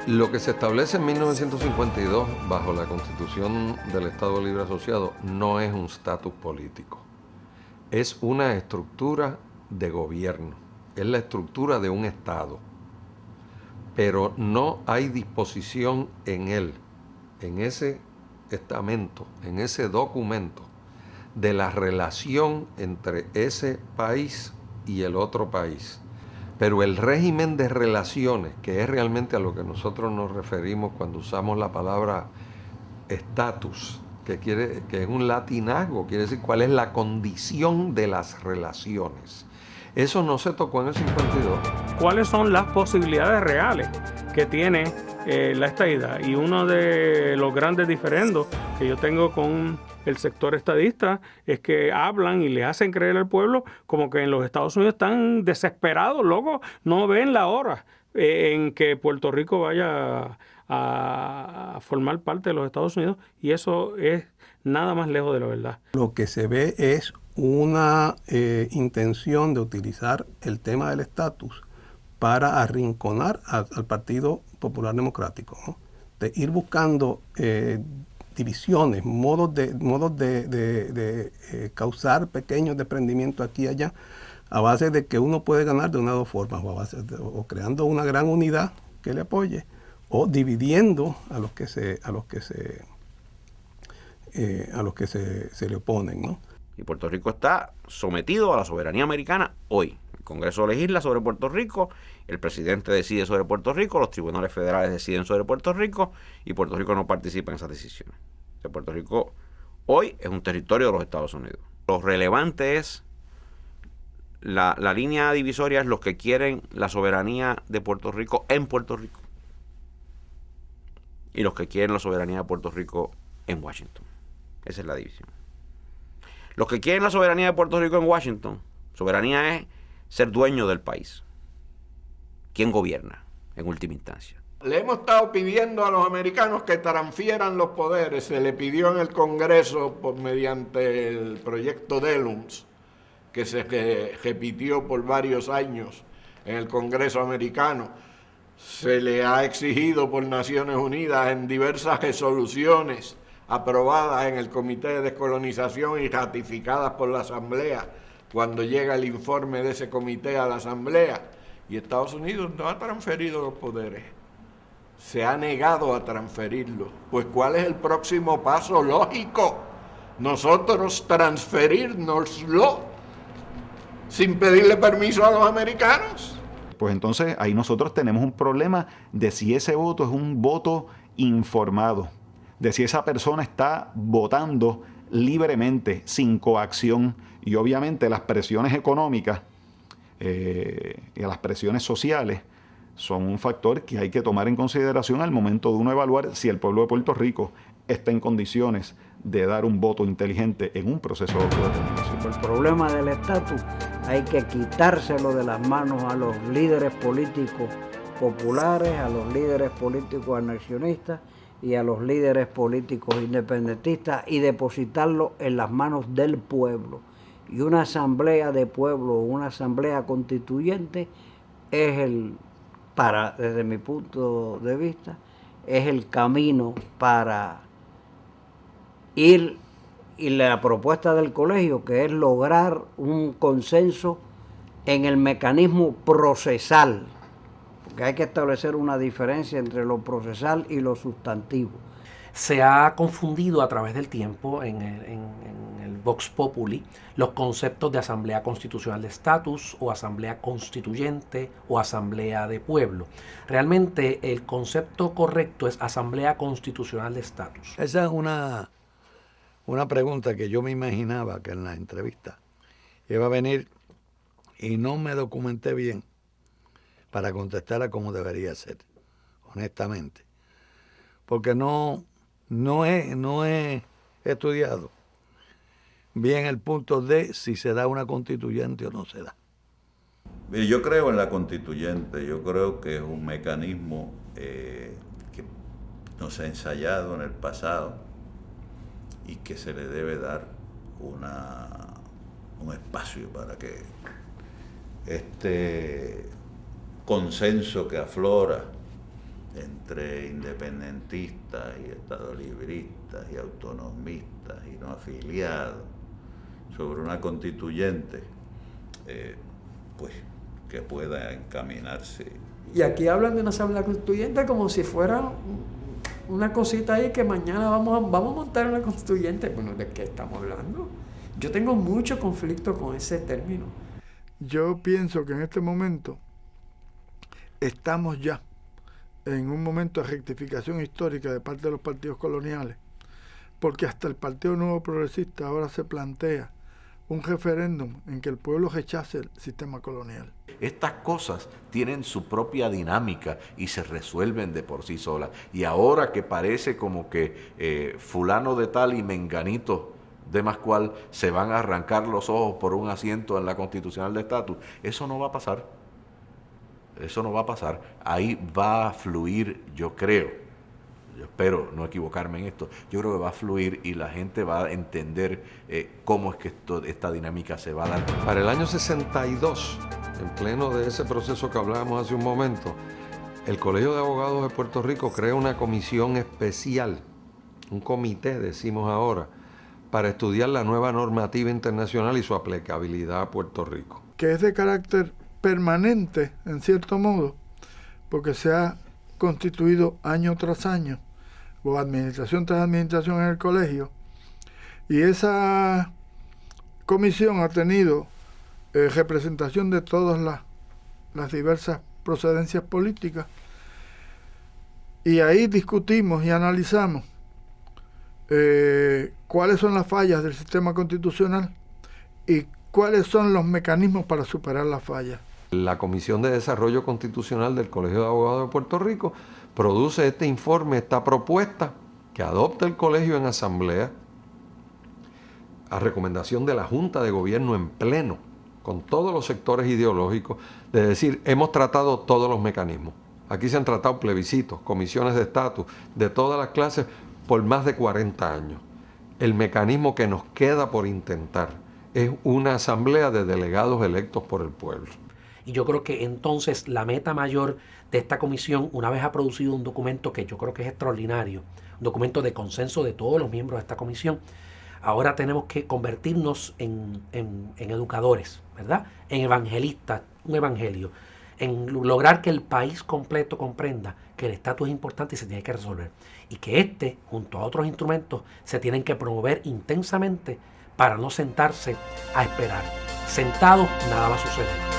Lo que se establece en 1952 bajo la Constitución del Estado Libre Asociado no es un estatus político, es una estructura de gobierno, es la estructura de un Estado, pero no hay disposición en él, en ese estamento, en ese documento, de la relación entre ese país y el otro país. Pero el régimen de relaciones, que es realmente a lo que nosotros nos referimos cuando usamos la palabra estatus, que es un latinazgo, quiere decir cuál es la condición de las relaciones. Eso no se tocó en el 52. ¿Cuáles son las posibilidades reales que tiene la estadidad? Y uno de los grandes diferendos que yo tengo con el sector estadista es que hablan y le hacen creer al pueblo como que en los Estados Unidos están desesperados, locos, no ven la hora en que Puerto Rico vaya a formar parte de los Estados Unidos, y eso es nada más lejos de la verdad. Lo que se ve es una intención de utilizar el tema del estatus para arrinconar al Partido Popular Democrático, ¿no? De ir buscando divisiones, modos de causar pequeños desprendimientos aquí y allá, a base de que uno puede ganar de una o dos formas, o creando una gran unidad que le apoye, o dividiendo a los que se le oponen, ¿no? Y Puerto Rico está sometido a la soberanía americana hoy. El Congreso legisla sobre Puerto Rico, el presidente decide sobre Puerto Rico, los tribunales federales deciden sobre Puerto Rico, y Puerto Rico no participa en esas decisiones. O sea, Puerto Rico hoy es un territorio de los Estados Unidos. Lo relevante es la línea divisoria, es los que quieren la soberanía de Puerto Rico en Puerto Rico, y los que quieren la soberanía de Puerto Rico en Washington. Esa es la división. Los que quieren la soberanía de Puerto Rico en Washington, soberanía es ser dueño del país. ¿Quién gobierna en última instancia? Le hemos estado pidiendo a los americanos que transfieran los poderes. Se le pidió en el Congreso mediante el proyecto Dellums, que se repitió por varios años en el Congreso americano. Se le ha exigido por Naciones Unidas en diversas resoluciones aprobadas en el Comité de Descolonización y ratificadas por la Asamblea, cuando llega el informe de ese comité a la Asamblea, y Estados Unidos no ha transferido los poderes, se ha negado a transferirlos. Pues ¿cuál es el próximo paso lógico? Nosotros transferírnoslo sin pedirle permiso a los americanos. Pues entonces ahí nosotros tenemos un problema de si ese voto es un voto informado, de si esa persona está votando libremente, sin coacción, y obviamente las presiones económicas y las presiones sociales son un factor que hay que tomar en consideración al momento de uno evaluar si el pueblo de Puerto Rico está en condiciones de dar un voto inteligente en un proceso de autodeterminación. El problema del estatus hay que quitárselo de las manos a los líderes políticos populares, a los líderes políticos anexionistas y a los líderes políticos independentistas, y depositarlo en las manos del pueblo. Y una asamblea de pueblo, una asamblea constituyente, desde mi punto de vista, es el camino para ir, y la propuesta del colegio, que es lograr un consenso en el mecanismo procesal, porque hay que establecer una diferencia entre lo procesal y lo sustantivo. Se ha confundido a través del tiempo en el Vox Populi los conceptos de Asamblea Constitucional de Estatus, o Asamblea Constituyente, o Asamblea de Pueblo. Realmente el concepto correcto es Asamblea Constitucional de Estatus. Esa es una pregunta que yo me imaginaba que en la entrevista iba a venir, y no me documenté bien para contestarla como debería ser, honestamente. Porque no he estudiado bien el punto de si se da una constituyente o no se da. Yo creo en la constituyente. Yo creo que es un mecanismo que no se ha ensayado en el pasado y que se le debe dar un espacio para que este consenso que aflora entre independentistas y estadolibristas y autonomistas y no afiliados sobre una constituyente, pues que pueda encaminarse. Y aquí hablan de una asamblea constituyente como si fuera una cosita ahí que mañana vamos a montar una constituyente. Bueno, ¿de qué estamos hablando? Yo tengo mucho conflicto con ese término. Yo pienso que en este momento estamos ya en un momento de rectificación histórica de parte de los partidos coloniales, porque hasta el Partido Nuevo Progresista ahora se plantea un referéndum en que el pueblo rechace el sistema colonial. Estas cosas tienen su propia dinámica y se resuelven de por sí solas. Y ahora que parece como que fulano de tal y menganito de más cual se van a arrancar los ojos por un asiento en la Constitucional de Estatus, eso no va a pasar. Eso no va a pasar. Ahí va a fluir, yo creo. Yo espero no equivocarme en esto. Yo creo que va a fluir y la gente va a entender cómo es que esta dinámica se va a dar. Para el año 62, en pleno de ese proceso que hablábamos hace un momento, el Colegio de Abogados de Puerto Rico crea una comisión especial, un comité, decimos ahora, para estudiar la nueva normativa internacional y su aplicabilidad a Puerto Rico. Que es de carácter permanente, en cierto modo, porque se ha constituido año tras año, o administración tras administración en el colegio, y esa comisión ha tenido representación de todas las diversas procedencias políticas, y ahí discutimos y analizamos cuáles son las fallas del sistema constitucional y cuáles son los mecanismos para superar las fallas. La Comisión de Desarrollo Constitucional del Colegio de Abogados de Puerto Rico produce este informe, esta propuesta que adopta el colegio en asamblea a recomendación de la Junta de Gobierno en pleno, con todos los sectores ideológicos, de decir, hemos tratado todos los mecanismos. Aquí se han tratado plebiscitos, comisiones de estatus, de todas las clases, por más de 40 años. El mecanismo que nos queda por intentar es una asamblea de delegados electos por el pueblo. Y yo creo que entonces la meta mayor de esta comisión, una vez ha producido un documento que yo creo que es extraordinario, un documento de consenso de todos los miembros de esta comisión, ahora tenemos que convertirnos en educadores, ¿verdad? En evangelistas, un evangelio, en lograr que el país completo comprenda que el estatus es importante y se tiene que resolver. Y que junto a otros instrumentos, se tienen que promover intensamente para no sentarse a esperar. Sentados, nada va a suceder.